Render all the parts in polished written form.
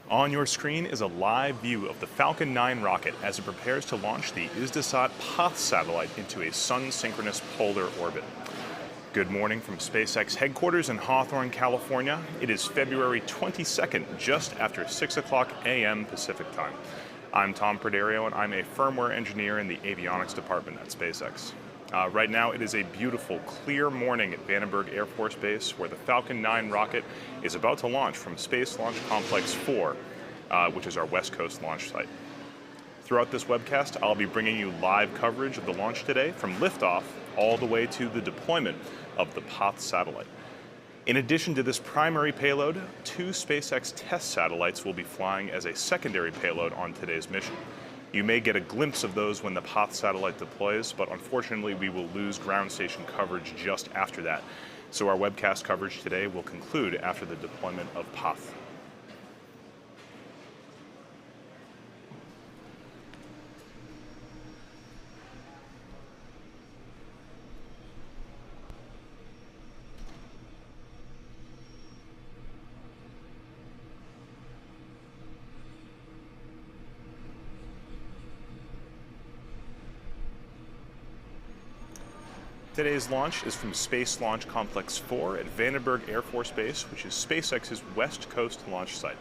On your screen is a live view of the Falcon 9 rocket as it prepares to launch the ISDASAT PAZ satellite into a sun-synchronous polar orbit. Good morning from SpaceX headquarters in Hawthorne, California. It is February 22nd, just after 6 o'clock a.m. Pacific time. I'm Tom Perderio, and I'm a firmware engineer in the avionics department at SpaceX. Right now, it is a beautiful, clear morning at Vandenberg Air Force Base where the Falcon 9 rocket is about to launch from Space Launch Complex 4, which is our West Coast launch site. Throughout this webcast, I'll be bringing you live coverage of the launch today from liftoff all the way to the deployment of the PAZ satellite. In addition to this primary payload, 2 SpaceX test satellites will be flying as a secondary payload on today's mission. You may get a glimpse of those when the PAZ satellite deploys, but unfortunately we will lose ground station coverage just after that. So our webcast coverage today will conclude after the deployment of PAZ. Today's launch is from Space Launch Complex 4 at Vandenberg Air Force Base, which is SpaceX's West Coast launch site.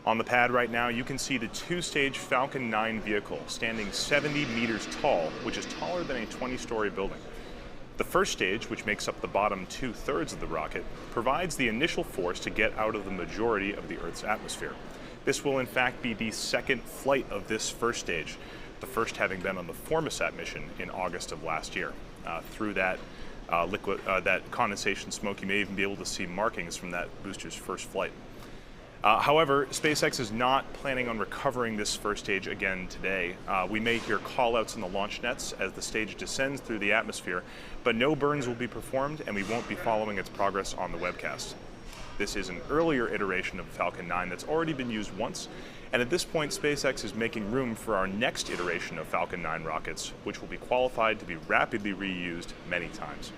On the pad right now, you can see the 2-stage Falcon 9 vehicle standing 70 meters tall, which is taller than a 20-story building. The first stage, which makes up the bottom 2/3 of the rocket, provides the initial force to get out of the majority of the Earth's atmosphere. This will in fact be the second flight of this first stage, the first having been on the Formosat mission in August of last year. Through that that condensation smoke, you may even be able to see markings from that booster's first flight. However, SpaceX is not planning on recovering this first stage again today. We may hear call-outs in the launch nets as the stage descends through the atmosphere, but no burns will be performed and we won't be following its progress on the webcast. This is an earlier iteration of Falcon 9 that's already been used once, and at this point SpaceX is making room for our next iteration of Falcon 9 rockets, which will be qualified to be rapidly reused many times.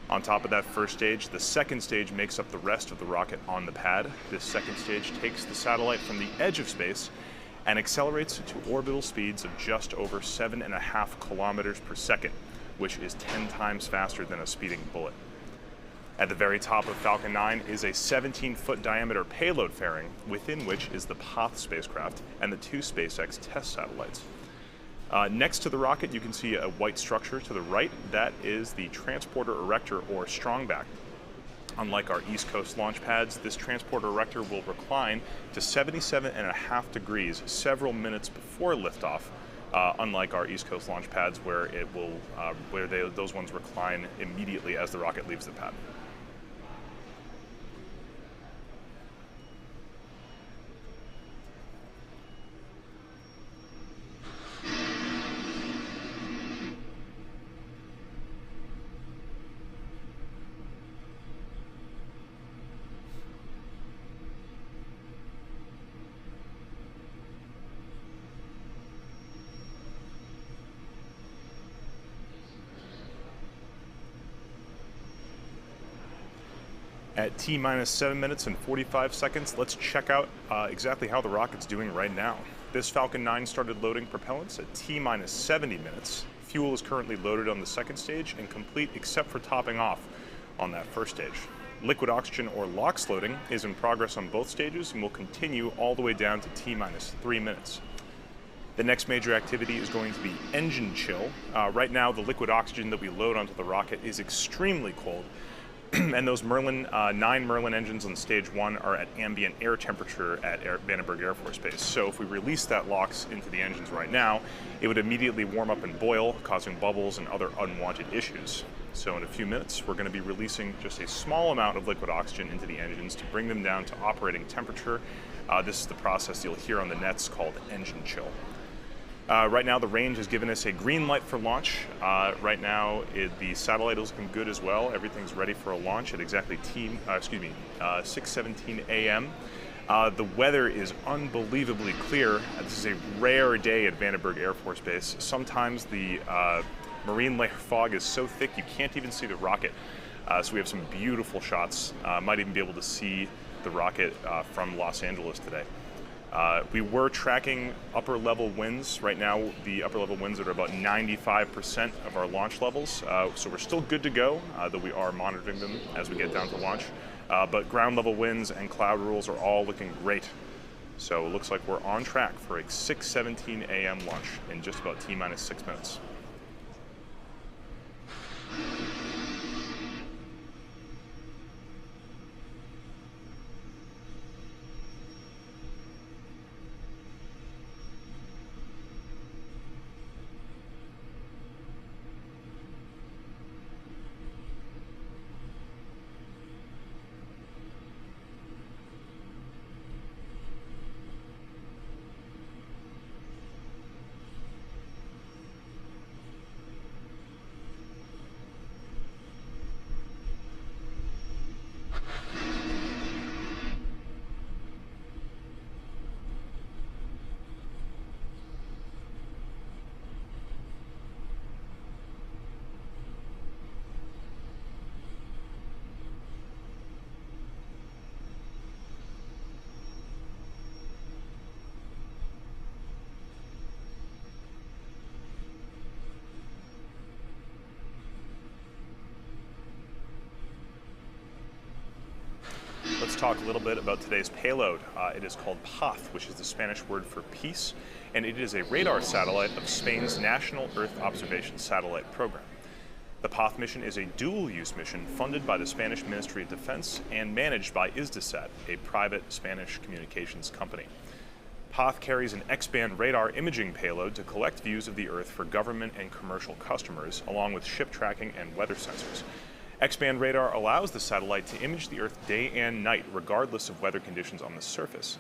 On top of that first stage, the second stage makes up the rest of the rocket on the pad. This second stage takes the satellite from the edge of space and accelerates it to orbital speeds of just over 7.5 kilometers per second, which is 10 times faster than a speeding bullet. At the very top of Falcon 9 is a 17-foot diameter payload fairing, within which is the PAZ spacecraft and the 2 SpaceX test satellites. Next to the rocket, you can see a white structure to the right. That is the transporter erector, or strongback. Unlike our East Coast launch pads, this transporter erector will recline to 77.5 degrees several minutes before liftoff, unlike our East Coast launch pads where it will, those ones recline immediately as the rocket leaves the pad. At T-minus 7 minutes and 45 seconds, let's check out exactly how the rocket's doing right now. This Falcon 9 started loading propellants at T-minus 70 minutes. Fuel is currently loaded on the second stage and complete except for topping off on that first stage. Liquid oxygen or LOX loading is in progress on both stages and will continue all the way down to T-minus 3 minutes. The next major activity is going to be engine chill. Right now, the liquid oxygen that we load onto the rocket is extremely cold, and those 9 Merlin engines on stage 1 are at ambient air temperature at Vandenberg Air Force Base. So if we release that LOX into the engines right now, it would immediately warm up and boil, causing bubbles and other unwanted issues. So in a few minutes, we're going to be releasing just a small amount of liquid oxygen into the engines to bring them down to operating temperature. This is the process you'll hear on the nets called engine chill. Right now, the range has given us a green light for launch. Right now, the satellite is looking good as well. Everything's ready for a launch at exactly 6:17 a.m. The weather is unbelievably clear. This is a rare day at Vandenberg Air Force Base. Sometimes the marine layer fog is so thick you can't even see the rocket. So we have some beautiful shots. Might even be able to see the rocket from Los Angeles today. We were tracking upper level winds. Right now, the upper level winds are about 95% of our launch levels. So we're still good to go, though we are monitoring them as we get down to launch. But ground level winds and cloud rules are all looking great. So it looks like we're on track for a 6:17 a.m. launch in just about T-minus 6 minutes. Let's talk a little bit about today's payload. It is called PAZ, which is the Spanish word for peace, and it is a radar satellite of Spain's National Earth Observation Satellite Program. The PAZ mission is a dual-use mission funded by the Spanish Ministry of Defense and managed by Isdesat, a private Spanish communications company. PAZ carries an X-band radar imaging payload to collect views of the Earth for government and commercial customers, along with ship tracking and weather sensors. X-band radar allows the satellite to image the Earth day and night, regardless of weather conditions on the surface.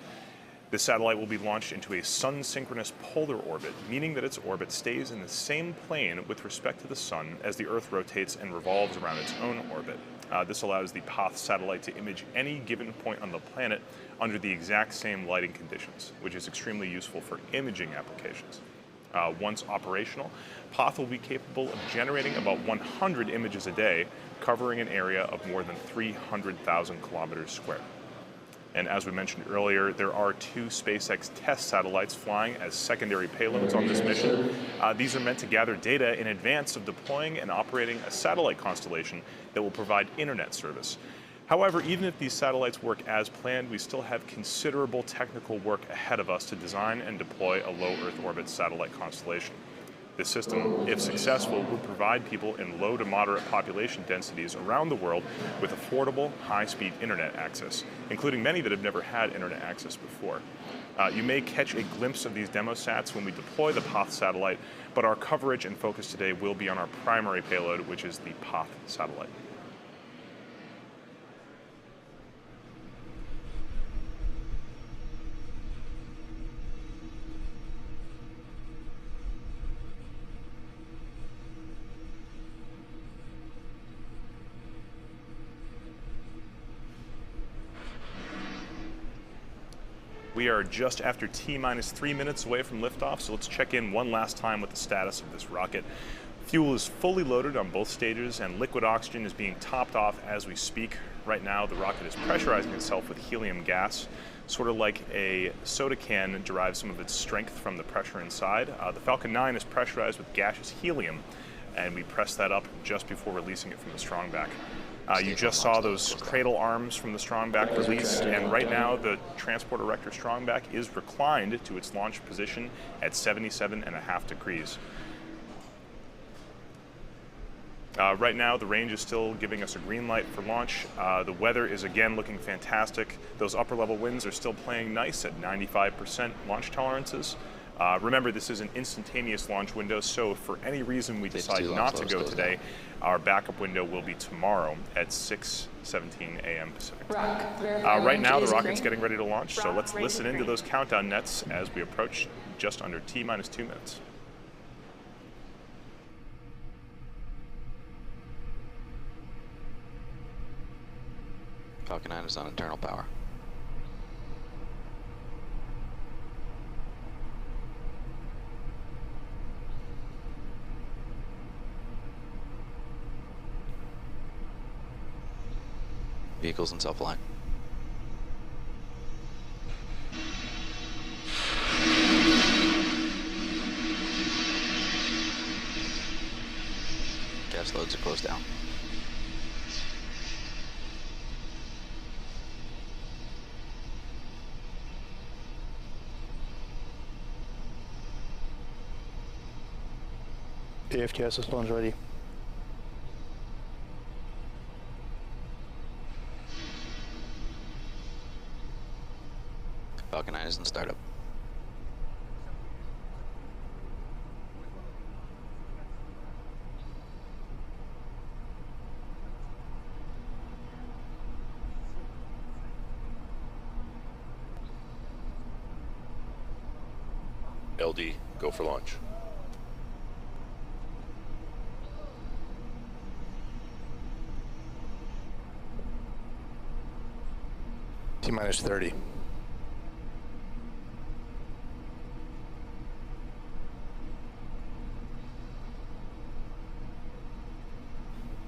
The satellite will be launched into a sun-synchronous polar orbit, meaning that its orbit stays in the same plane with respect to the Sun as the Earth rotates and revolves around its own orbit. This allows the PAZ satellite to image any given point on the planet under the exact same lighting conditions, which is extremely useful for imaging applications. Once operational, PAZ will be capable of generating about 100 images a day, covering an area of more than 300,000 kilometers square. And as we mentioned earlier, there are 2 SpaceX test satellites flying as secondary payloads on this mission. These are meant to gather data in advance of deploying and operating a satellite constellation that will provide internet service. However, even if these satellites work as planned, we still have considerable technical work ahead of us to design and deploy a low Earth orbit satellite constellation. This system, if successful, would provide people in low to moderate population densities around the world with affordable, high-speed internet access, including many that have never had internet access before. You may catch a glimpse of these demo sats when we deploy the PAZ satellite, but our coverage and focus today will be on our primary payload, which is the PAZ satellite. We are just after T-minus 3 minutes away from liftoff, so let's check in one last time with the status of this rocket. Fuel is fully loaded on both stages, and liquid oxygen is being topped off as we speak. Right now, the rocket is pressurizing itself with helium gas, sort of like a soda can derives some of its strength from the pressure inside. The Falcon 9 is pressurized with gaseous helium, and we press that up just before releasing it from the strongback. You just saw those cradle arms from the strongback release, and right now the transport erector strongback is reclined to its launch position at 77.5 degrees. Right now the range is still giving us a green light for launch. The weather is again looking fantastic. Those upper level winds are still playing nice at 95% launch tolerances. Remember, this is an instantaneous launch window, so if for any reason we decide not to go today, our backup window will be tomorrow at 6:17 a.m. Pacific time. Right now, the rocket's getting ready to launch, so let's listen into those countdown nets as we approach just under T-minus 2 minutes. Falcon 9 is on internal power. Vehicles in self-line. payloads are closed down. AFTS systems ready. Falcon 9 is in startup. LD, go for launch. T-minus 30.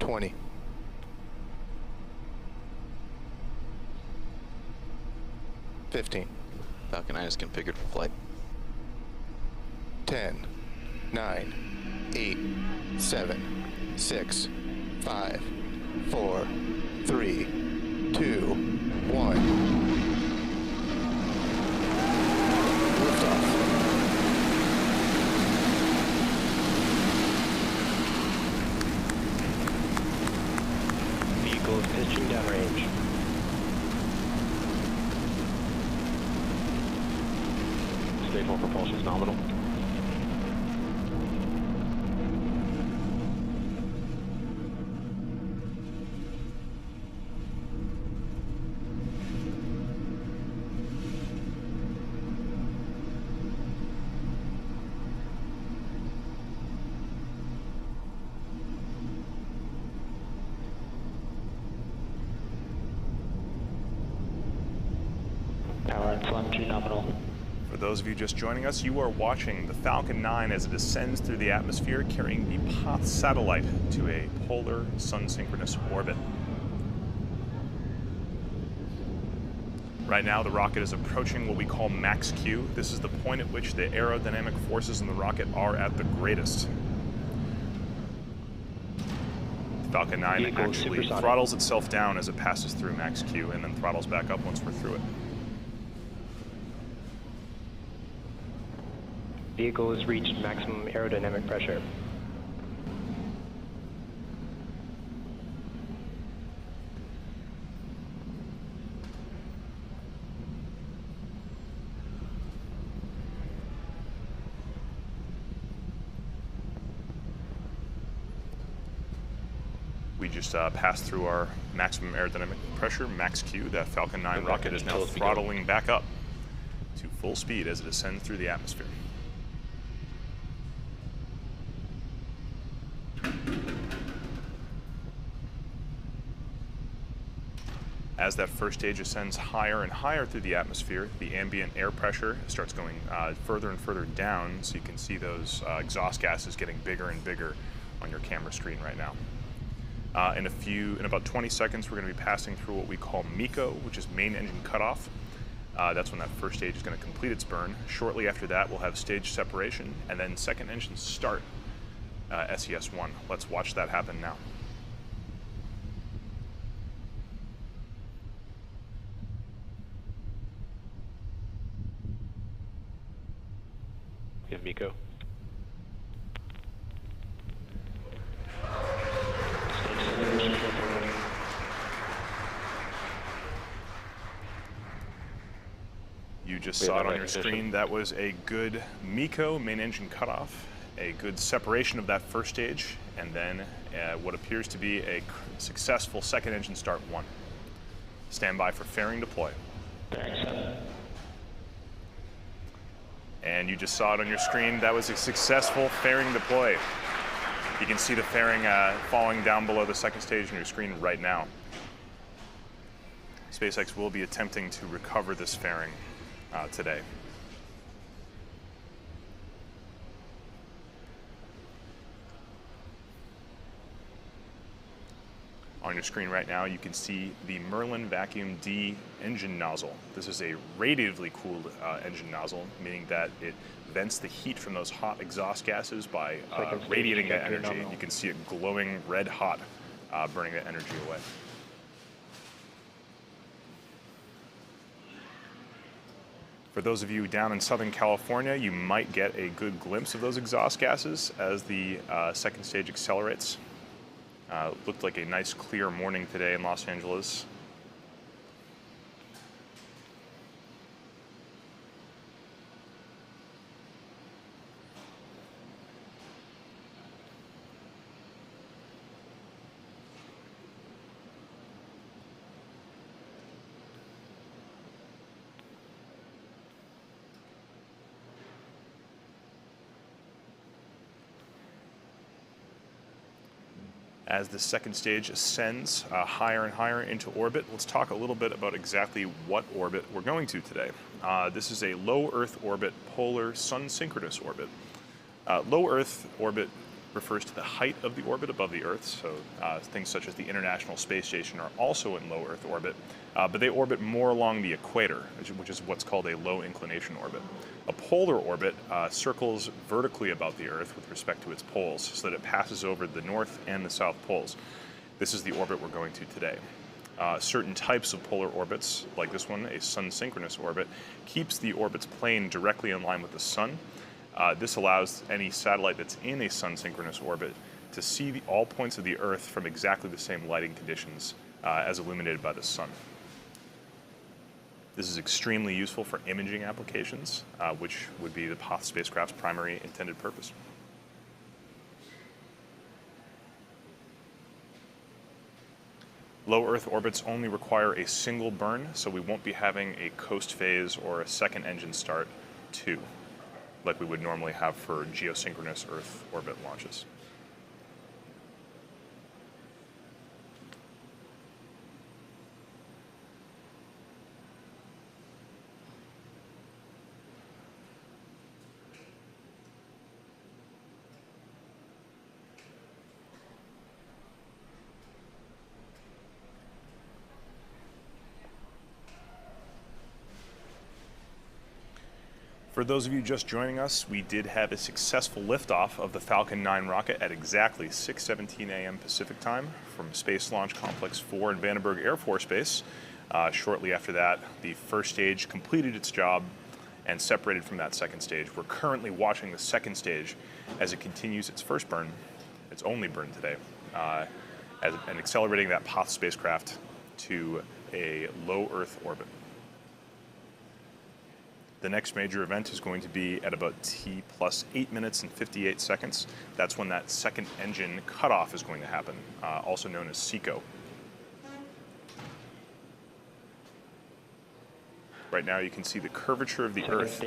$20. 15. Falcon 9 is configured for flight. 10, 9, 8, 7, 6, 5, 4, 3, 2, 1. Liftoff. Vehicle is pitching downrange. Stage 1 propulsion is nominal. Power and telemetry nominal. For those of you just joining us, you are watching the Falcon 9 as it descends through the atmosphere, carrying the PAZ satellite to a polar sun-synchronous orbit. Right now, the rocket is approaching what we call max Q. This is the point at which the aerodynamic forces in the rocket are at the greatest. Falcon 9 Vehicle actually supersonic. throttles itself down as it passes through max Q and then throttles back up once we're through it. Vehicle has reached maximum aerodynamic pressure. We just passed through our maximum aerodynamic pressure, max Q. That Falcon 9 rocket is now throttling back up to full speed as it ascends through the atmosphere. As that first stage ascends higher and higher through the atmosphere, the ambient air pressure starts going further and further down, so you can see those exhaust gases getting bigger and bigger on your camera screen right now. In about 20 seconds, we're going to be passing through what we call MECO, which is main engine cutoff. That's when that first stage is going to complete its burn. Shortly after that, we'll have stage separation, and then second engine start, SES-1. Let's watch that happen now. We have MECO. You just saw it on your screen. That was a good MECO, main engine cutoff, a good separation of that first stage, and then what appears to be a successful second engine start 1. Stand by for fairing deploy. And you just saw it on your screen. That was a successful fairing deploy. You can see the fairing falling down below the second stage on your screen right now. SpaceX will be attempting to recover this fairing today. On your screen right now, you can see the Merlin Vacuum D engine nozzle. This is a radiatively cooled engine nozzle, meaning that it vents the heat from those hot exhaust gases by radiating that energy. You can see it glowing red hot, burning that energy away. For those of you down in Southern California, you might get a good glimpse of those exhaust gases as the second stage accelerates. Looked like a nice clear morning today in Los Angeles. As the second stage ascends higher and higher into orbit, let's talk a little bit about exactly what orbit we're going to today. This is a low Earth orbit polar sun synchronous orbit. Low Earth orbit refers to the height of the orbit above the Earth, so things such as the International Space Station are also in low Earth orbit, but they orbit more along the equator, which is what's called a low inclination orbit. A polar orbit circles vertically about the Earth with respect to its poles, so that it passes over the north and the south poles. This is the orbit we're going to today. Certain types of polar orbits, like this one, a sun-synchronous orbit, keeps the orbit's plane directly in line with the sun. This allows any satellite that's in a sun-synchronous orbit to see all points of the Earth from exactly the same lighting conditions as illuminated by the sun. This is extremely useful for imaging applications, which would be the PAZ spacecraft's primary intended purpose. Low Earth orbits only require a single burn, so we won't be having a coast phase or a second engine start 2, like we would normally have for geosynchronous Earth orbit launches. For those of you just joining us, we did have a successful liftoff of the Falcon 9 rocket at exactly 6:17 a.m. Pacific time from Space Launch Complex 4 in Vandenberg Air Force Base. Shortly after that, the first stage completed its job and separated from that second stage. We're currently watching the second stage as it continues its first burn, its only burn today, and accelerating that PAZ spacecraft to a low Earth orbit. The next major event is going to be at about T plus 8 minutes and 58 seconds. That's when that second engine cutoff is going to happen, also known as SECO. Right now you can see the curvature of the Earth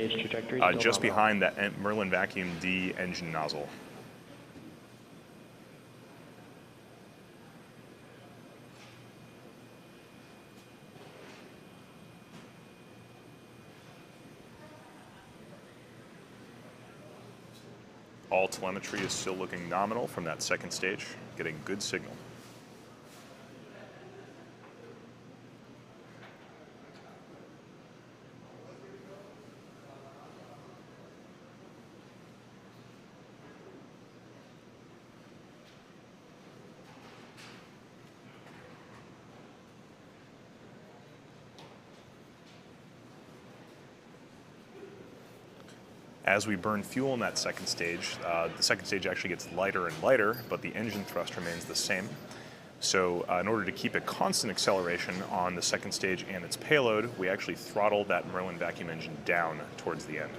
just behind that Merlin Vacuum D engine nozzle. All telemetry is still looking nominal from that second stage, getting good signal. As we burn fuel in that second stage, the second stage actually gets lighter and lighter, but the engine thrust remains the same. So in order to keep a constant acceleration on the second stage and its payload, we actually throttle that Merlin vacuum engine down towards the end.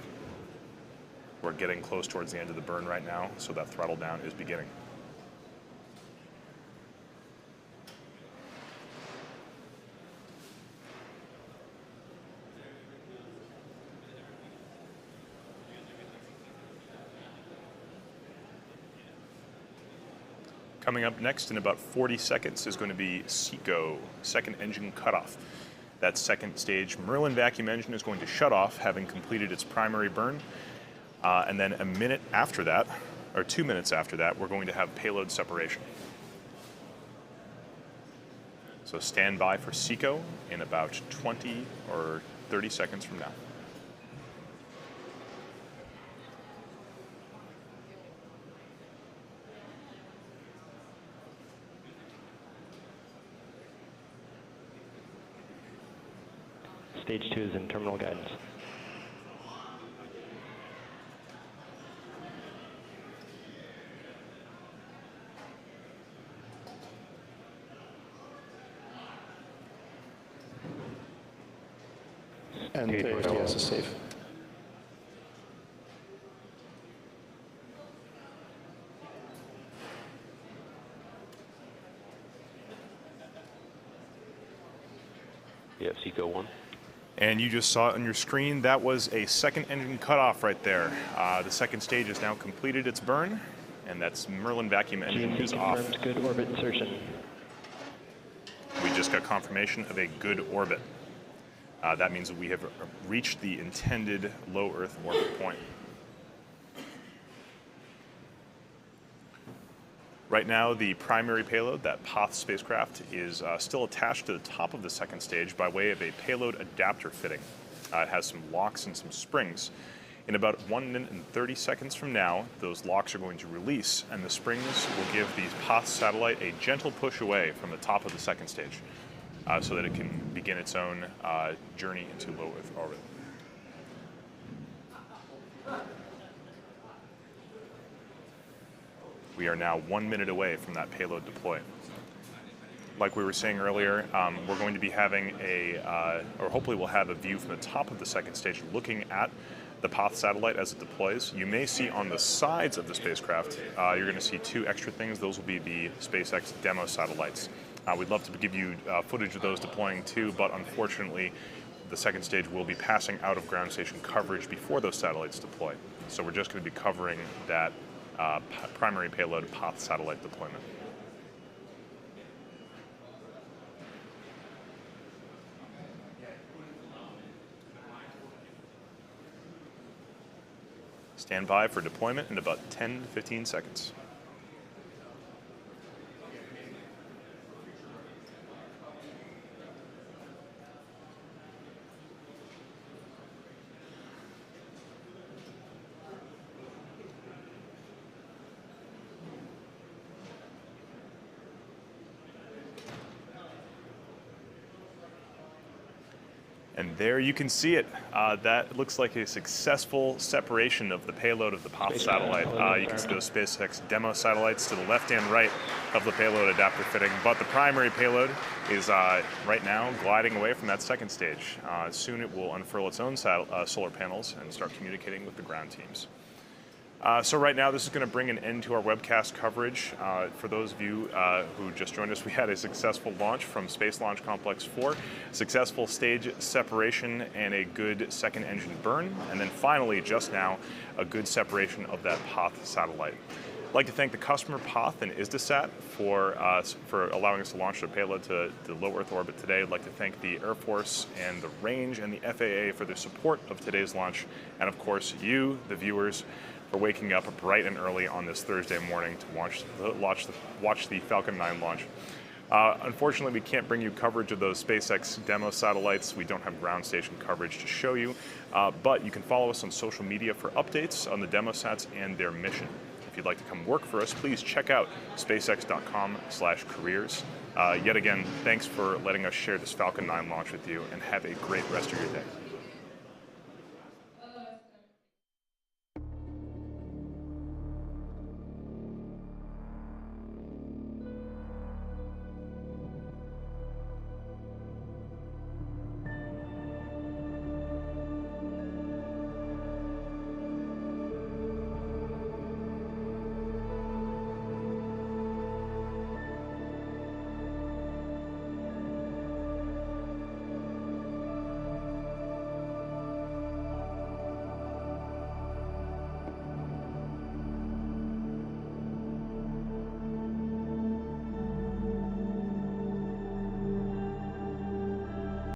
We're getting close towards the end of the burn right now, so that throttle down is beginning. Coming up next in about 40 seconds is going to be SECO, second engine cutoff. That second stage Merlin vacuum engine is going to shut off, having completed its primary burn. And then a minute after that, or 2 minutes after that, we're going to have payload separation. So stand by for SECO in about 20 or 30 seconds from now. Stage 2 is in terminal guidance. And Okay, the go. ATS is safe. You have SECO 1. And you just saw it on your screen, that was a second engine cutoff right there. The second stage has now completed its burn, and that's Merlin vacuum engine GNC is off. confirmed good orbit insertion. We just got confirmation of a good orbit. That means that we have reached the intended low Earth orbit point. Right now, the primary payload, that PAZ spacecraft, is still attached to the top of the second stage by way of a payload adapter fitting. It has some locks and some springs. In about 1 minute and 30 seconds from now, those locks are going to release, and the springs will give the PAZ satellite a gentle push away from the top of the second stage so that it can begin its own journey into low Earth orbit. We are now 1 minute away from that payload deploy. Like we were saying earlier, we're going to be having or hopefully we'll have a view from the top of the second stage looking at the PAZ satellite as it deploys. You may see on the sides of the spacecraft, you're going to see 2 extra things. Those will be the SpaceX demo satellites. We'd love to give you footage of those deploying too, but unfortunately, the second stage will be passing out of ground station coverage before those satellites deploy. So we're just going to be covering that primary payload PAZ satellite deployment. Stand by for deployment in about 10 to 15 seconds. And there you can see it. That looks like a successful separation of the payload of the PAZ satellite. You can see those SpaceX demo satellites to the left and right of the payload adapter fitting. But the primary payload is right now gliding away from that second stage. Soon it will unfurl its own solar panels and start communicating with the ground teams. So right now, this is going to bring an end to our webcast coverage. For those of you who just joined us, we had a successful launch from Space Launch Complex 4, successful stage separation and a good second engine burn, and then finally, just now, a good separation of that PAZ satellite. I'd like to thank the customer PAZ and ISDASAT for allowing us to launch their payload to low Earth orbit today. I'd like to thank the Air Force and the Range and the FAA for their support of today's launch, and of course, you, the viewers, for waking up bright and early on this Thursday morning to watch the Falcon 9 launch. Unfortunately, we can't bring you coverage of those SpaceX demo satellites. We don't have ground station coverage to show you, but you can follow us on social media for updates on the demo sats and their mission. If you'd like to come work for us, please check out spacex.com/careers. Yet again, thanks for letting us share this Falcon 9 launch with you, and have a great rest of your day.